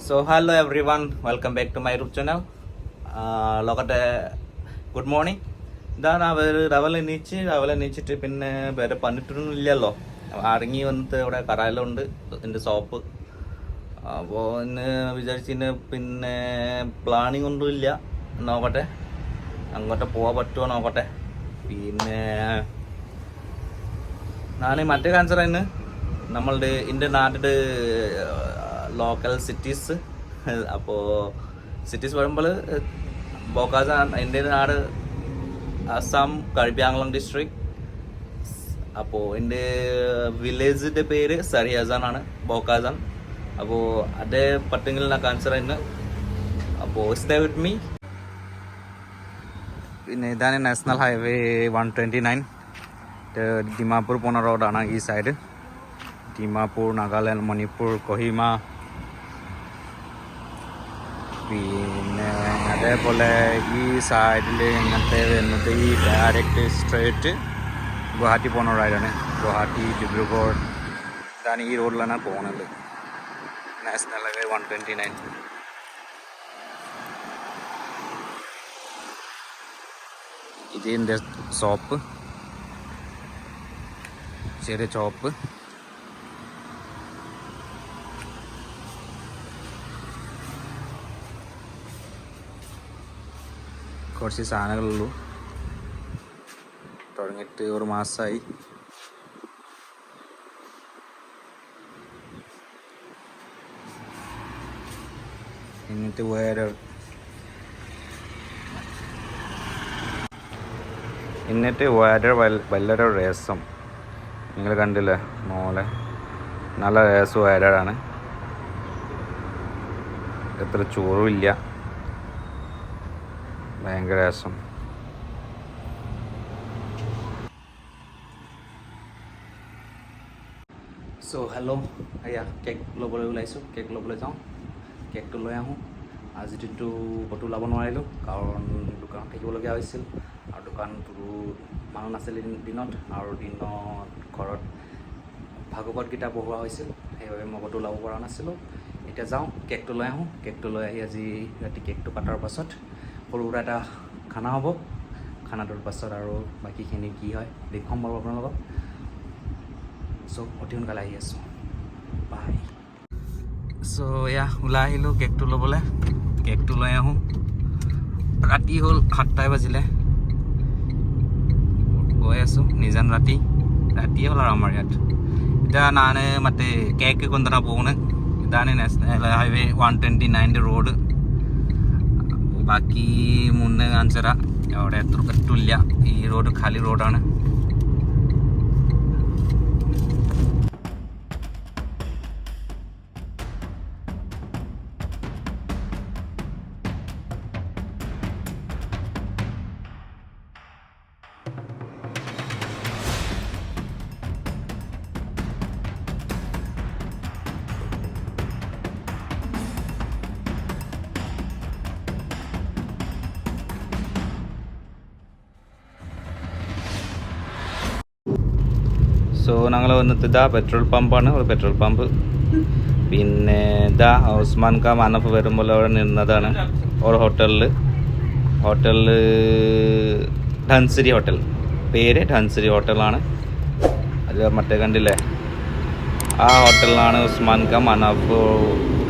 So hello everyone, welcome back to my YouTube channel. ലോകത്തെ good morning. ഇതാണ് രാവിലെ എണീച്ചിട്ട് പിന്നെ വേറെ പണിട്ടൊന്നും ഇല്ലല്ലോ. അടങ്ങി വന്നിട്ട് ഇവിടെ കറാലുണ്ട് എൻ്റെ ഷോപ്പ്. അപ്പോൾ ഇന്ന് വിചാരിച്ചിന് പിന്നെ പ്ലാനിങ് ഒന്നും ഇല്ല. നോക്കട്ടെ അങ്ങോട്ട് പോകാൻ പറ്റുമോ നോക്കട്ടെ. പിന്നെ ഞാൻ മറ്റേ കാണിച്ചറിന് നമ്മളുടെ എൻ്റെ നാട്ടിൽ ലോക്കൽ സിറ്റീസ്. അപ്പോൾ സിറ്റീസ് വരുമ്പോൾ ബോക്കാസാൻ എൻ്റെ നാട് അസം കർബി ആംഗ്ലോങ് ഡിസ്ട്രിക്ട്. അപ്പോൾ എൻ്റെ വില്ലേജിൻ്റെ പേര് സരിയാസാൻ ആണ്, ബോക്കാസാൻ. അപ്പോൾ അതേ പട്ടെങ്കിൽ ഞാൻ കാണിച്ചറിന്. അപ്പോൾ സ്റ്റേ വിത്ത് മീ. പിന്നെ ഇതാണ് നാഷണൽ ഹൈവേ 129. ദിമാപൂർ പോണ റോഡാണ് ഈ സൈഡ്. ദിമാപൂർ, നാഗാലാൻഡ്, മണിപ്പൂർ, കൊഹിമ. പിന്നെ അതേപോലെ ഈ സൈഡിൽ ഇങ്ങനത്തെ വരുന്നത് ഈ ഡയറക്റ്റ് സ്ട്രേറ്റ് ഗുവാഹട്ടി പോകുന്ന റൈഡാണ്. ഗുവാഹട്ടി, ഡിബ്രുഗഡ്. ഇതാണ് ഈ റോഡിലാണ് പോകുന്നത്, നാഷണൽ ഹൈവേ 129. ഇത് എൻ്റെ ഷോപ്പ്, ചെറിയ ഷോപ്പ്. കുറച്ച് സാധനങ്ങളുള്ളൂ, തുടങ്ങിയിട്ട് ഒരു മാസമായി. എന്നിട്ട് വേറെ വലിയൊരു രസം നിങ്ങൾ കണ്ടില്ലേ മോളെ, നല്ല രസം വയറാണ്. എത്ര ചോറും ഇല്ല, ഭയങ്കര രസം. চ' হেল্ল' এয়া কেক ল'বলৈ ওলাইছোঁ, কেক ল'বলৈ যাওঁ। কেকটো লৈ আহোঁ। আজি দিনটো ক'তো ওলাব নোৱাৰিলোঁ কাৰণ দোকানত থাকিবলগীয়া হৈছিল, আৰু দোকানতো মানুহ নাছিল দিনত, আৰু দিনত ঘৰত ভাগৱত গীতা পঢ়োৱা হৈছিল, সেইবাবে মই ক'তো ওলাব পৰা নাছিলোঁ। এতিয়া যাওঁ, কেকটো লৈ আহোঁ। কেকটো লৈ আহি আজি ৰাতি কেকটো কাটাৰ পাছত সৰু সুৰা এটা খানা হ'ব। খানাটোৰ পাছত আৰু বাকীখিনি কি হয় দেখুৱাম বাৰু আপোনালোকক। চ' অতি সোনকালে আহি আছোঁ, বাই। চ' এয়া ওলাই আহিলোঁ কেকটো ল'বলৈ। কেকটো লৈ আহোঁ। ৰাতি হ'ল 7টাই বাজিলে, গৈ আছোঁ নিজান ৰাতিয়ে হ'ল আৰু আমাৰ ইয়াত। এতিয়া ഞാൻ മറ്റേ കേക്ക് കൊണ്ടുവരാൻ പോകുന്നത്. ഇതാണ് നാഷണൽ ഹൈവേ 129 റോഡ്. ബാക്കി മുന്നേ കാണിച്ചു തരാം. അവിടെ എത്തില്ല, ഈ റോഡ് ഖാലി റോഡാണ്. സോ ഞങ്ങൾ വന്നിട്ട് ഇതാ പെട്രോൾ പമ്പാണ്, ഒരു പെട്രോൾ പമ്പ്. പിന്നെ ഇതാ ഉസ്മാൻ ഖാൻ മനഫ് വരുമ്പോൾ അവിടെ നിന്നതാണ് ഒരു ഹോട്ടലിൽ ധൻസിരി ഹോട്ടൽ, പേര് ധൻസിരി ഹോട്ടലാണ്. അത് മറ്റേ കണ്ടില്ലേ, ആ ഹോട്ടലിലാണ് ഉസ്മാൻ ഖാൻ മനഫ്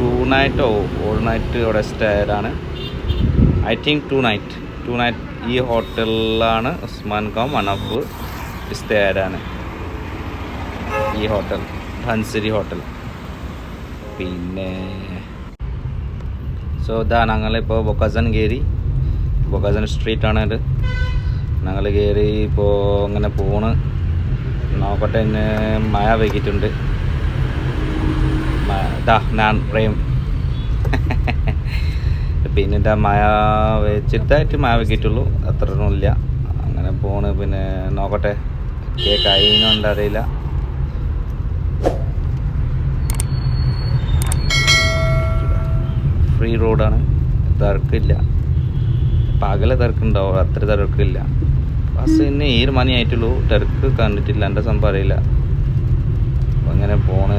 2 നൈറ്റോ 1 നൈറ്റ് അവിടെ സ്റ്റേ ആയതാണ്. ഐ തിങ്ക് 2 നൈറ്റ് ഈ ഹോട്ടലിലാണ് ഉസ്മാൻ ഖാൻ മനഫ് സ്റ്റേ ആയതാണ്, ഈ ഹോട്ടൽ ധൻസിരി ഹോട്ടൽ. പിന്നെ സോ ഇതാ ഞങ്ങളിപ്പോൾ ബൊക്കാസൻ കയറി. ബൊക്കാസൻ സ്ട്രീറ്റാണ് ഇത്. ഞങ്ങൾ കയറി ഇപ്പോൾ അങ്ങനെ പോണ്. നോക്കട്ടെ, ഇന്ന് മഴ വൈകിട്ടുണ്ട്. ഇതാ ഞാൻ പ്രേം. പിന്നെ ഇതാ മഴ ചെറുതായിട്ട് മഴ വൈകിട്ടുള്ളൂ, അത്രയൊന്നുമില്ല. അങ്ങനെ പോണ്. പിന്നെ നോക്കട്ടെ കേക്ക് ആയിന്നുണ്ട് അറിയില്ല. ഫ്രീ റോഡാണ്, തിരക്കില്ല. പകലെ തിരക്കുണ്ടാവും, അത്ര തിരക്കില്ല. ബസ് തന്നെ 7 മണി ആയിട്ടുള്ളൂ, തിരക്ക് കണ്ടിട്ടില്ല, എൻ്റെ സംഭവം അറിയില്ല. അങ്ങനെ പോണ്.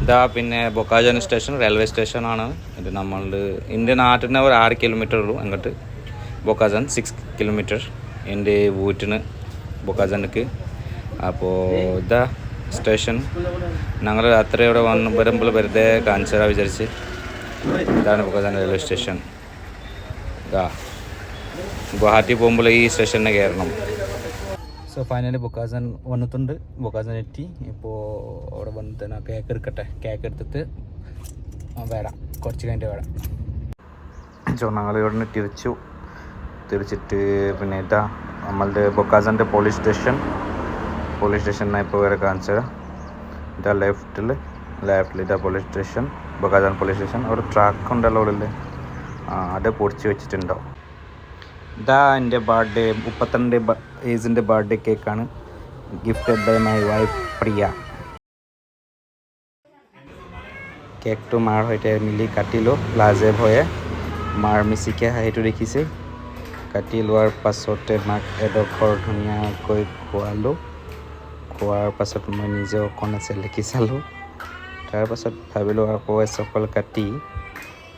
ഇതാ പിന്നെ ബൊക്കാജൻ സ്റ്റേഷൻ റെയിൽവേ സ്റ്റേഷനാണ് ഇത്. നമ്മൾ എൻ്റെ നാട്ടിൽ നിന്ന് ഒരു 6 കിലോമീറ്റർ ഉള്ളൂ അങ്ങോട്ട്. ബൊക്കാജൻ 6 കിലോമീറ്റർ എൻ്റെ വീട്ടിന് ബൊക്കാജനക്ക്. അപ്പോൾ ഇതാ സ്റ്റേഷൻ. ഞങ്ങൾ രാത്രി ഇവിടെ വരുമ്പോൾ വെറുതെ കാണിച്ചു തരാൻ വിചാരിച്ച്. ഇതാണ് ബൊക്കാജൻ റെയിൽവേ സ്റ്റേഷൻ. ഇതാ ഗുവാഹട്ടി പോകുമ്പോൾ ഈ സ്റ്റേഷനിൽ കയറണം. സോ ഫൈനലി ബൊക്കാജൻ വന്നിട്ടുണ്ട്. ബൊക്കാജൻ എത്തി. ഇപ്പോൾ അവിടെ വന്നിട്ട് ഞാൻ കേക്ക് എടുക്കട്ടെ. കേക്ക് എടുത്തിട്ട് വരാം, കുറച്ച് കഴിഞ്ഞിട്ട് വരാം. സോ ഞങ്ങൾ ഇവിടെ നിന്ന് തിരിച്ചിട്ട് പിന്നെ ഇതാ നമ്മളുടെ ബൊക്കാജൻ്റെ പോലീസ് സ്റ്റേഷനാണ് ഇപ്പോൾ വരെ കാണിച്ചത്. ഇതാ ലെഫ്റ്റിൽ ഇതാ പോലീസ് സ്റ്റേഷൻ, ബൊക്കാജൻ പോലീസ് സ്റ്റേഷൻ. അവിടെ ട്രാക്ക് ഉണ്ടല്ലോ ഉള്ളിൽ, അത് പൊടിച്ച് വെച്ചിട്ടുണ്ടാവും. ഇതാ എൻ്റെ ബർത്ത്ഡേ 32 ഏജിൻ്റെ ബർത്ത്ഡേ കേക്കാണ്. ഗിഫ്റ്റഡ് ബൈ মাই ওয়াইফ প্রিয়া। কেকটো মাৰ সৈতে মিলি কাটিলোঁ লাজে ভয়ে। মাৰ মিচিকে হাঁহিটো দেখিছে। কাটি লোৱাৰ পাছতে মাক এডোখৰ ধুনীয়াকৈ খোৱালোঁ। খোৱাৰ পাছত মই নিজেও অকণ চেলেকি চালোঁ। তাৰপাছত ভাবিলোঁ আকৌ এচকল কাটি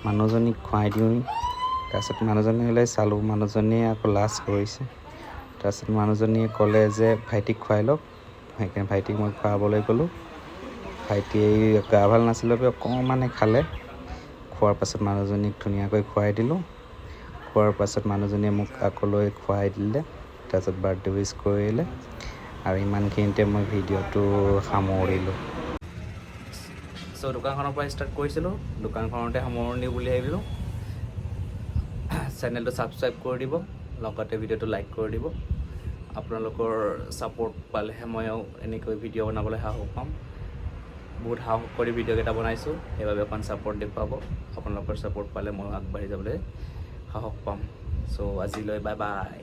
মানুহজনীক খুৱাই দিওঁ। তাৰপিছত মানুহজনীলৈ চালোঁ, মানুহজনীয়ে আকৌ লাজ কৰিছে। তাৰপিছত মানুহজনীয়ে ক'লে যে ভাইটিক খুৱাই লওক। সেইকাৰণে ভাইটিক মই খুৱাবলৈ গ'লোঁ। ভাইটিয়ে গা ভাল নাছিলে বাবে অকণমানে খালে। খোৱাৰ পাছত মানুহজনীক ধুনীয়াকৈ খুৱাই দিলোঁ। খোৱাৰ পাছত মানুহজনীয়ে মোক আকৌ লৈ খুৱাই দিলে। তাৰপিছত বাৰ্থডে উইছ কৰিলে। আৰু ইমানখিনিতে মই ভিডিঅ'টো সামৰিলোঁ। চ' দোকানখনৰ পৰা ষ্টাৰ্ট কৰিছিলোঁ। দোকানখনতে সামৰণি বুলি ভাবিলোঁ। চেনেলটো ছাবস্ক্ৰাইব কৰি দিব, লগতে ভিডিঅ'টো লাইক কৰি দিব। আপোনালোকৰ ছাপোৰ্ট পালেহে ময়ো এনেকৈ ভিডিঅ' বনাবলৈ সাহস পাম। বহুত সাহস কৰি ভিডিঅ'কেইটা বনাইছোঁ, সেইবাবে অকণ ছাপোৰ্ট দেখুৱাব। আপোনালোকৰ ছাপোৰ্ট পালে মই আগবাঢ়ি যাবলৈ সাহস পাম। চ' আজিলৈ বাই বাই।